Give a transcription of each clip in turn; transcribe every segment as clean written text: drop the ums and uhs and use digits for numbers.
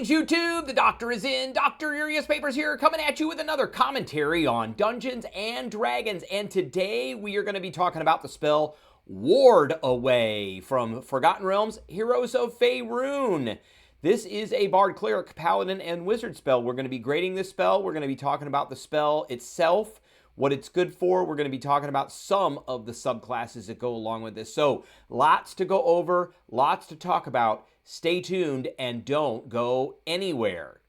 Greetings, YouTube! The Doctor is in. Dr. Urius Papers here, coming at you with another commentary on Dungeons and Dragons. And today we are going to be talking about the spell Wardaway from Forgotten Realms, Heroes of Faerun. This is a Bard, Cleric, Paladin, and Wizard spell. We're going to be grading this spell. We're going to be talking about the spell itself, what it's good for. We're going to be talking about some of the subclasses that go along with this. So, lots to go over, lots to talk about. Stay tuned and don't go anywhere.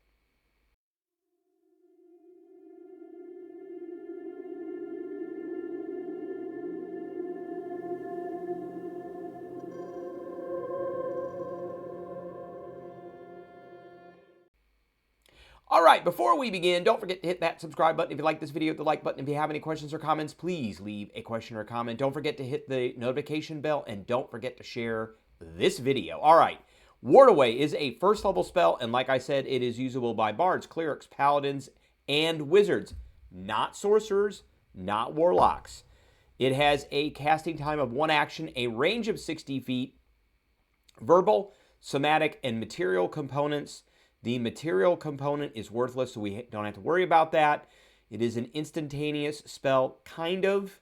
All right, before we begin, don't forget to hit that subscribe button if you like this video, the like button. If you have any questions or comments, please leave a question or comment. Don't forget to hit the notification bell, and don't forget to share this video. All right, Wardaway is a first level spell, and like I said, it is usable by bards, clerics, paladins, and wizards. Not sorcerers, not warlocks. It has a casting time of 1 action, a range of 60 feet, verbal, somatic, and material components. The material component is worthless, so we don't have to worry about that. It is an instantaneous spell, kind of.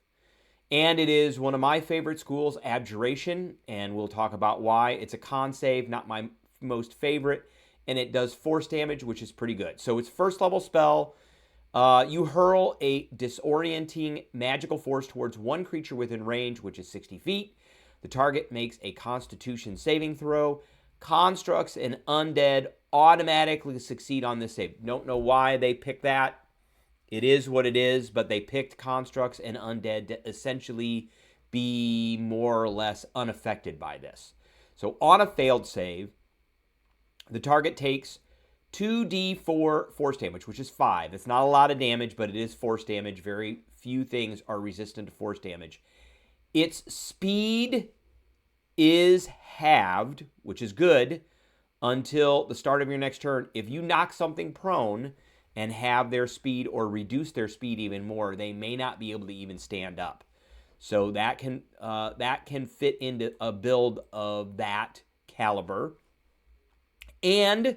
And it is one of my favorite schools, Abjuration, and we'll talk about why. It's a con save, not my most favorite, and it does force damage, which is pretty good. So it's first level spell. You hurl a disorienting magical force towards one creature within range, which is 60 feet. The target makes a Constitution saving throw. Constructs and undead automatically succeed on this save. Don't know why they picked that. It is what it is, but they picked constructs and undead to essentially be more or less unaffected by this. So on a failed save, the target takes 2d4 force damage, which is 5. It's not a lot of damage, but it is force damage. Very few things are resistant to force damage. Its speed is halved, which is good, until the start of your next turn. If you knock something prone and have their speed or reduce their speed even more, they may not be able to even stand up. So that can fit into a build of that caliber. And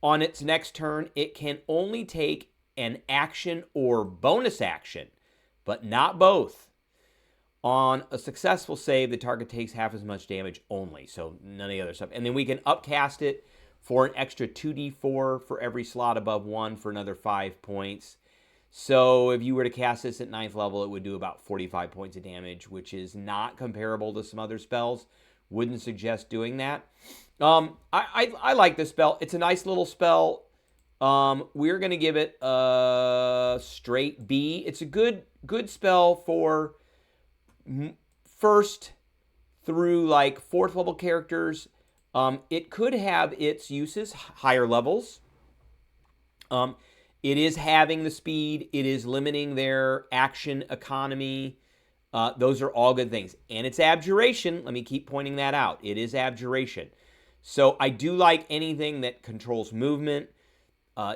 on its next turn, it can only take an action or bonus action, but not both. On a successful save, the target takes half as much damage only, so none of the other stuff. And then we can upcast it for an extra 2d4 for every slot above 1 for another 5 points. So if you were to cast this at 9th level, it would do about 45 points of damage, which is not comparable to some other spells. Wouldn't suggest doing that. I like this spell. It's a nice little spell. We're going to give it a straight B. It's a good spell for first through like 4th level characters. It could have its uses higher levels. It is having the speed. It is limiting their action economy. Those are all good things. And it's Abjuration. Let me keep pointing that out. It is Abjuration. So I do like anything that controls movement,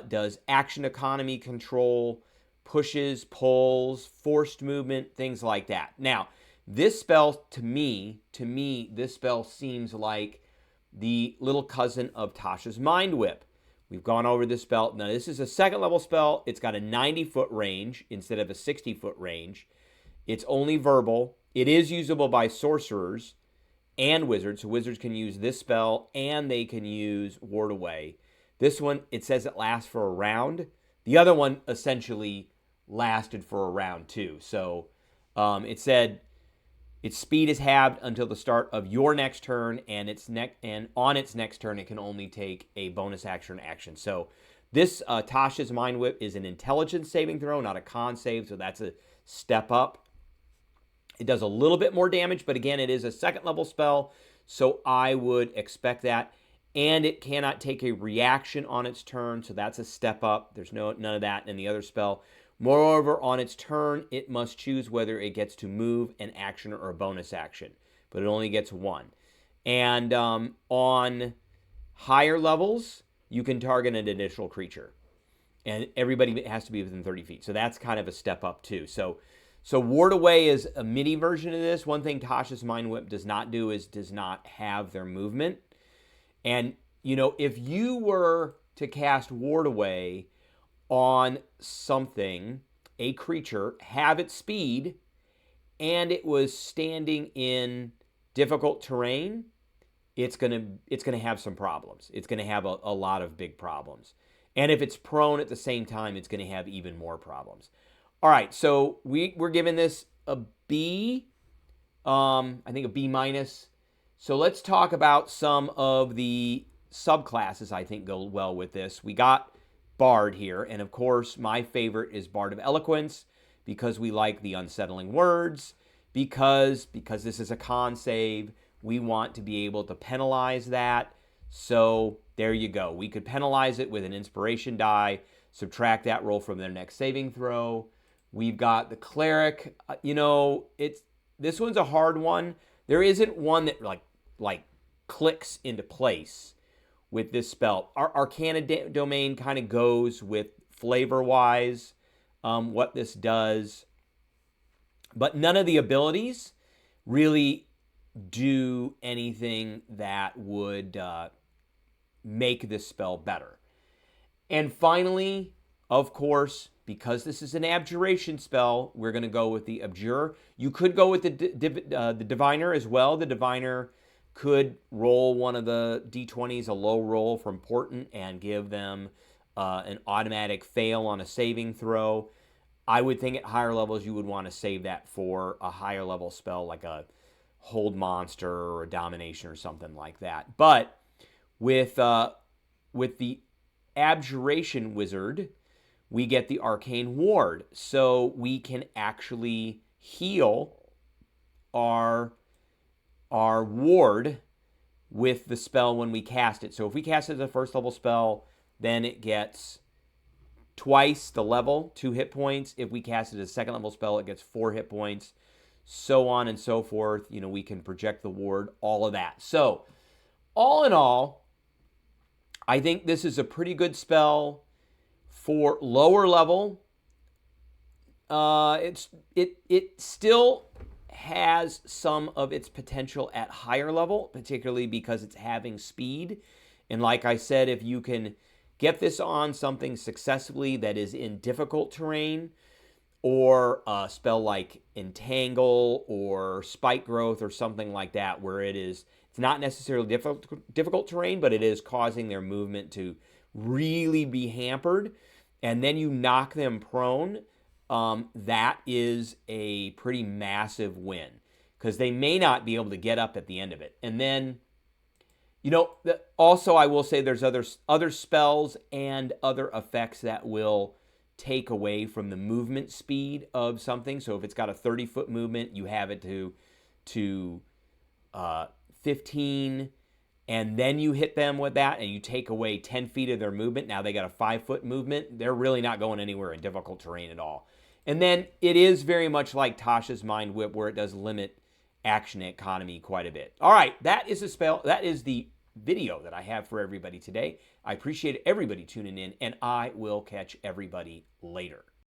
does action economy control, pushes, pulls, forced movement, things like that. Now, this spell, to me, this spell seems like the little cousin of Tasha's Mind Whip. We've gone over this spell. Now, this is a 2nd level spell. It's got a 90-foot range instead of a 60-foot range. It's only verbal. It is usable by sorcerers and wizards. So wizards can use this spell, and they can use Wardaway. This one, it says it lasts for a round. The other one essentially lasted for a round, too. So it said its speed is halved until the start of your next turn, and on its next turn, it can only take a bonus action. So this Tasha's Mind Whip is an intelligence saving throw, not a con save, so that's a step up. It does a little bit more damage, but again, it is a 2nd level spell, so I would expect that. And it cannot take a reaction on its turn, so that's a step up. There's none of that in the other spell. Moreover, on its turn, it must choose whether it gets to move, an action, or a bonus action. But it only gets 1. And on higher levels, you can target an additional creature. And everybody has to be within 30 feet. So that's kind of a step up, too. So Wardaway is a mini version of this. One thing Tasha's Mind Whip does not do is does not have their movement. And, you know, if you were to cast Wardaway on something, a creature, have its speed, and it was standing in difficult terrain, it's gonna have some problems. It's gonna have a lot of big problems. And if it's prone at the same time, it's gonna have even more problems. All right, so we're giving this a B, I think a B minus. So let's talk about some of the subclasses I think go well with this. We got Bard here, and of course my favorite is Bard of Eloquence, because we like the unsettling words, because this is a con save, we want to be able to penalize that. So there you go. We could penalize it with an inspiration die, subtract that roll from their next saving throw. We've got the Cleric. This one's a hard one. There isn't one that like clicks into place with this spell. Our Arcana Domain kind of goes with flavor-wise what this does. But none of the abilities really do anything that would make this spell better. And finally, of course, because this is an abjuration spell, we're going to go with the Abjure. You could go with the Diviner as well. The Diviner could roll one of the D20s, a low roll from Portent, and give them an automatic fail on a saving throw. I would think at higher levels you would want to save that for a higher level spell like a Hold Monster or a Domination or something like that. But with the Abjuration Wizard, we get the Arcane Ward. So we can actually heal our ward with the spell when we cast it. So if we cast it as a first level spell, then it gets twice the level, 2 hit points. If we cast it as a second level spell, it gets 4 hit points, so on and so forth. We can project the ward, all of that. So all in all, I think this is a pretty good spell for lower level. It still has some of its potential at higher level, particularly because it's having speed. And like I said, if you can get this on something successfully that is in difficult terrain, or a spell like Entangle or Spike Growth or something like that, where it's not necessarily difficult terrain, but it is causing their movement to really be hampered, and then you knock them prone, that is a pretty massive win, because they may not be able to get up at the end of it. And then, also I will say there's other spells and other effects that will take away from the movement speed of something. So if it's got a 30-foot movement, you have it to 15, and then you hit them with that, and you take away 10 feet of their movement. Now they got a 5-foot movement. They're really not going anywhere in difficult terrain at all. And then it is very much like Tasha's Mind Whip, where it does limit action economy quite a bit. All right, that is the spell. That is the video that I have for everybody today. I appreciate everybody tuning in, and I will catch everybody later.